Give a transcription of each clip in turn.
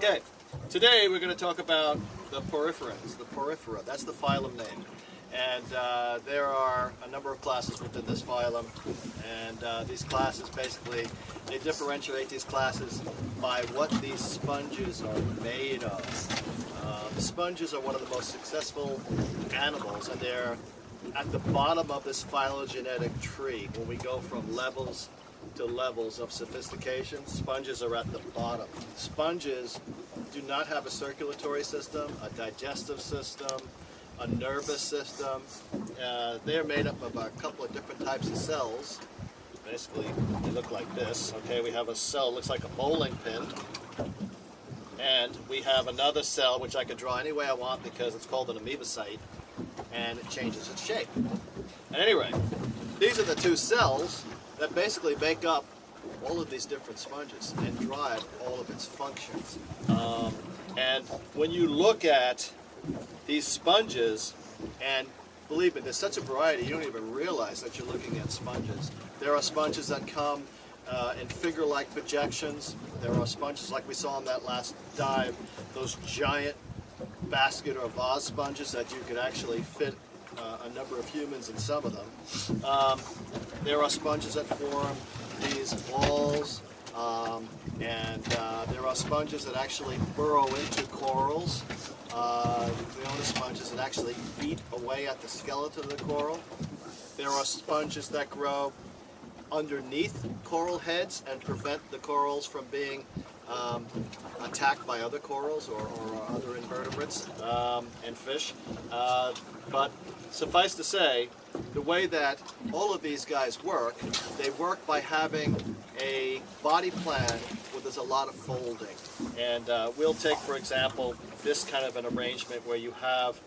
Okay, today we're going to talk about the poriferans, the porifera. That's the phylum name. And there are a number of classes within this phylum, and these classes basically, they differentiate these classes by what these sponges are made of. Sponges are one of the most successful animals, and they're at the bottom of this phylogenetic tree. When we go from levels to levels of sophistication, sponges are at the bottom. Sponges do not have a circulatory system, a digestive system, a nervous system. They're made up of a couple of different types of cells. Basically, they look like this. Okay, we have a cell looks like a bowling pin, and we have another cell which I could draw any way I want because it's called an amoebocyte, and it changes its shape. At any rate, these are the two cells that basically make up all of these different sponges and drive all of its functions. And when you look at these sponges, and believe me, there's such a variety, you don't even realize that you're looking at sponges. There are sponges that come in finger-like projections. There are sponges like we saw in that last dive, those giant basket or vase sponges that you could actually fit a number of humans in some of them. There are sponges that form these balls, and there are sponges that actually burrow into corals. We own sponges that actually beat away at the skeleton of the coral. There are sponges that grow underneath coral heads and prevent the corals from being attacked by other corals or other invertebrates and fish. But suffice to say, the way that all of these guys work, they work by having a body plan where there's a lot of folding. And we'll take, for example, this kind of an arrangement where you have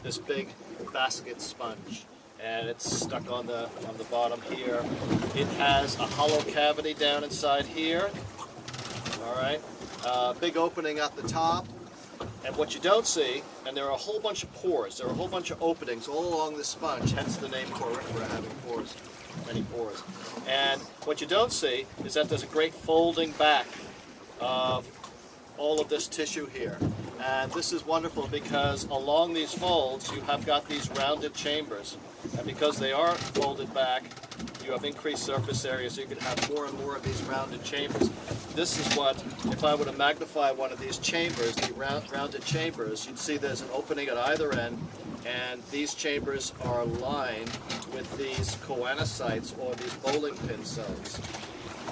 this big basket sponge, and it's stuck on the bottom here. It has a hollow cavity down inside here. All right, big opening at the top. And what you don't see, and there are a whole bunch of pores, there are a whole bunch of openings all along the sponge, hence the name porifera, having pores, many pores. And what you don't see is that there's a great folding back of all of this tissue here. And this is wonderful because along these folds you have got these rounded chambers. And because they are folded back, you have increased surface area, so you can have more and more of these rounded chambers. This is what, if I were to magnify one of these chambers, the rounded chambers, you'd see there's an opening at either end, and these chambers are lined with these choanocytes, or these bowling pin cells.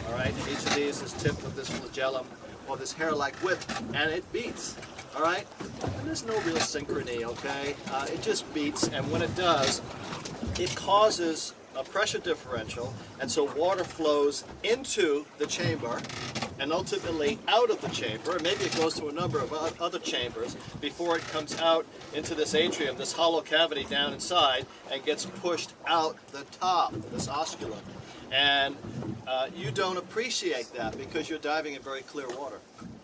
All right, and each of these is tipped with this flagellum, or this hair-like whip, and it beats. All right, and there's no real synchrony, okay? It just beats, and when it does, it causes a pressure differential, and so water flows into the chamber and ultimately out of the chamber, and maybe it goes to a number of other chambers before it comes out into this atrium, this hollow cavity down inside, and gets pushed out the top, this osculum. And you don't appreciate that because you're diving in very clear water.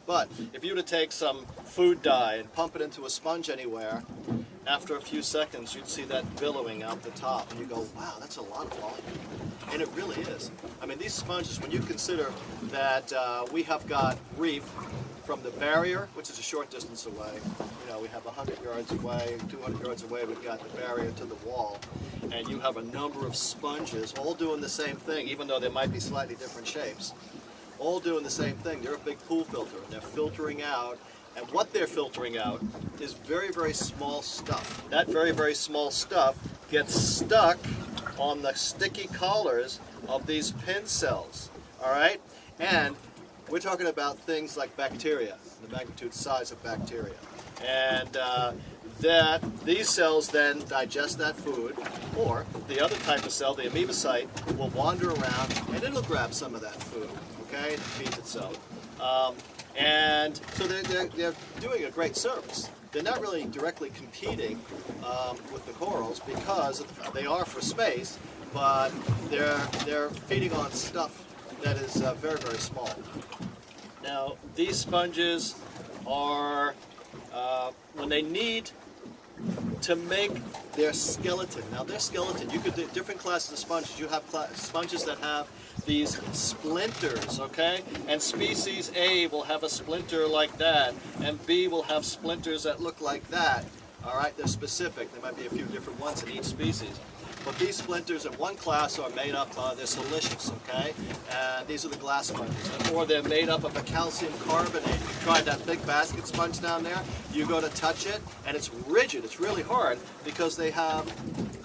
But if you were to take some food dye and pump it into a sponge anywhere, after a few seconds you'd see that billowing out the top, and you go, wow, that's a lot of volume. And it really is. I mean, these sponges, when you consider that we have got reef from the barrier, which is a short distance away, you know, we have 100 yards away, 200 yards away, we've got the barrier to the wall, and you have a number of sponges all doing the same thing, even though they might be slightly different shapes, all doing the same thing. They're a big pool filter, and they're filtering out. And what they're filtering out is very, very small stuff. That very, very small stuff gets stuck on the sticky collars of these pin cells, all right? And we're talking about things like bacteria, the magnitude size of bacteria. And that these cells then digest that food, or the other type of cell, the amoebocyte, will wander around and it'll grab some of that food, okay? It feeds itself. And so they're doing a great service. They're not really directly competing with the corals because they are for space, but they're feeding on stuff that is very, very small. Now, these sponges are, when they need to make their skeleton. Now, their skeleton, you could do different classes of sponges. You have sponges that have these splinters, okay? And species A will have a splinter like that, and B will have splinters that look like that. All right, they're specific. There might be a few different ones in each species. But these splinters in one class are made up, they're silicious, okay? And these are the glass sponges. Or they're made up of a calcium carbonate. You tried that big basket sponge down there, you go to touch it, and it's rigid, it's really hard, because they have,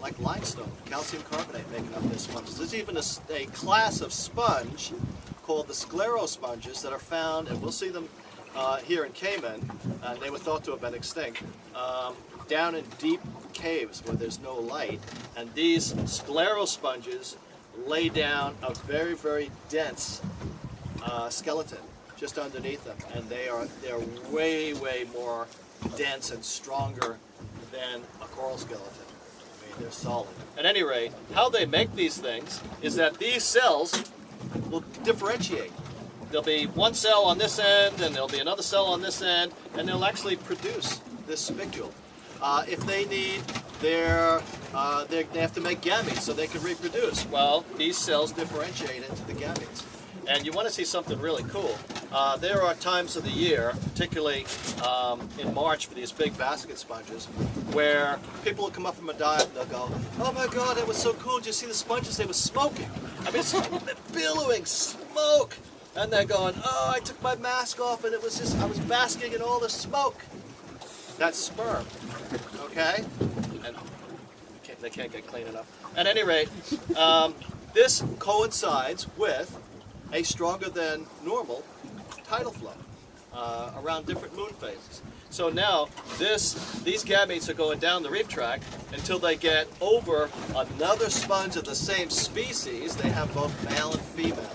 like limestone, calcium carbonate making up their sponges. There's even a class of sponge called the sclerosponges that are found, and we'll see them here in Cayman, and they were thought to have been extinct, down in deep caves where there's no light, and these sclerosponges lay down a very, very dense skeleton just underneath them, and they're way, way more dense and stronger than a coral skeleton. I mean, they're solid. At any rate, how they make these things is that these cells will differentiate. There'll be one cell on this end, and there'll be another cell on this end, and they'll actually produce this spicule. If they need they have to make gametes so they can reproduce. Well, these cells differentiate into the gametes. And you want to see something really cool. There are times of the year, particularly in March for these big basket sponges, where people will come up from a dive and they'll go, "Oh my God, that was so cool. Did you see the sponges? They were smoking. I mean, it's billowing smoke." And they're going, "Oh, I took my mask off and it was just, I was basking in all the smoke." That's sperm, okay? And they can't get clean enough. At any rate, this coincides with a stronger than normal tidal flow around different moon phases. So now these gametes are going down the reef track until they get over another sponge of the same species. They have both male and female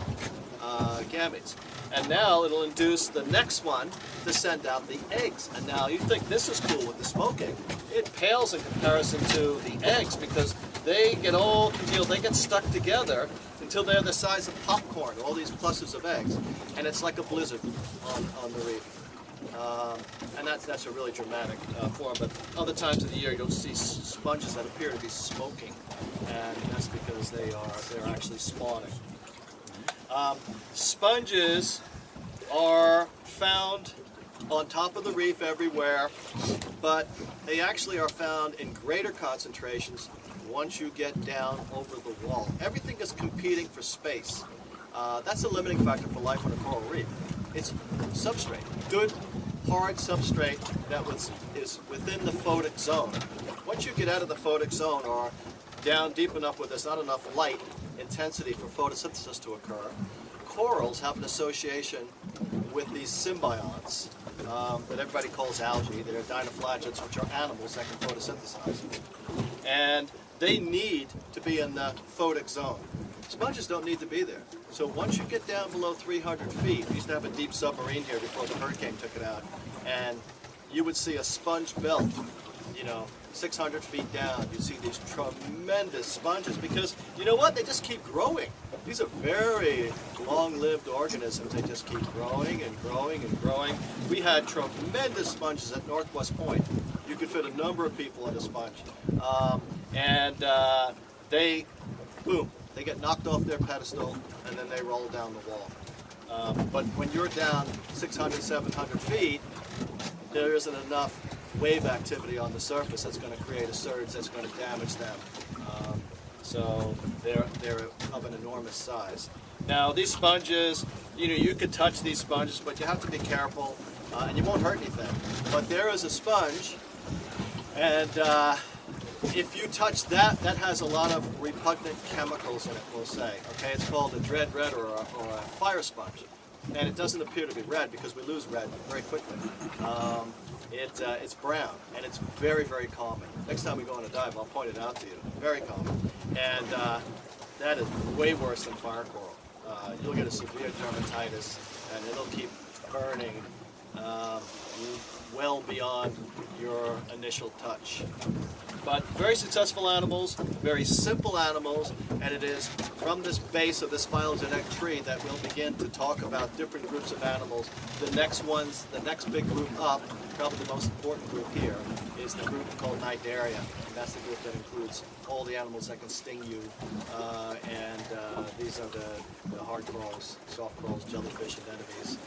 gametes. And now it'll induce the next one to send out the eggs. And now you think this is cool with the smoking. It pales in comparison to the eggs because they get all congealed, they get stuck together until they're the size of popcorn, all these clusters of eggs. And it's like a blizzard on the reef. And that's a really dramatic form. But other times of the year you'll see sponges that appear to be smoking. And that's because they're actually spawning. Sponges are found on top of the reef everywhere, but they actually are found in greater concentrations once you get down over the wall. Everything is competing for space. That's a limiting factor for life on a coral reef. It's substrate, good, hard substrate that is within the photic zone. Once you get out of the photic zone or down deep enough where there's not enough light intensity for photosynthesis to occur, corals have an association with these symbionts that everybody calls algae. They're dinoflagellates, which are animals that can photosynthesize. And they need to be in the photic zone. Sponges don't need to be there. So once you get down below 300 feet, we used to have a deep submarine here before the hurricane took it out, and you would see a sponge belt, 600 feet down. You see these tremendous sponges because, you know what, they just keep growing. These are very long-lived organisms. They just keep growing and growing and growing. We had tremendous sponges at Northwest Point. You could fit a number of people in a sponge. They get knocked off their pedestal and then they roll down the wall. But when you're down 600, 700 feet, there isn't enough wave activity on the surface that's going to create a surge that's going to damage them. So they're of an enormous size. Now these sponges, you could touch these sponges, but you have to be careful, and you won't hurt anything. But there is a sponge, and if you touch that, that has a lot of repugnant chemicals in it, we'll say. Okay, it's called a dread red or a fire sponge. And it doesn't appear to be red because we lose red very quickly. It's brown, and it's very, very common. Next time we go on a dive, I'll point it out to you. Very common. And that is way worse than fire coral. You'll get a severe dermatitis, and it'll keep burning well beyond your initial touch. But very successful animals, very simple animals, and it is from this base of this phylogenetic tree that we'll begin to talk about different groups of animals. The next big group up, probably the most important group here, is the group called Cnidaria. And that's the group that includes all the animals that can sting you, these are the hard corals, soft corals, jellyfish, anemones,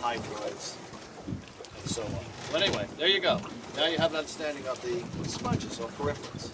hydroids, and so on. Well, anyway, there you go. Now you have an understanding of the sponges or poriferans.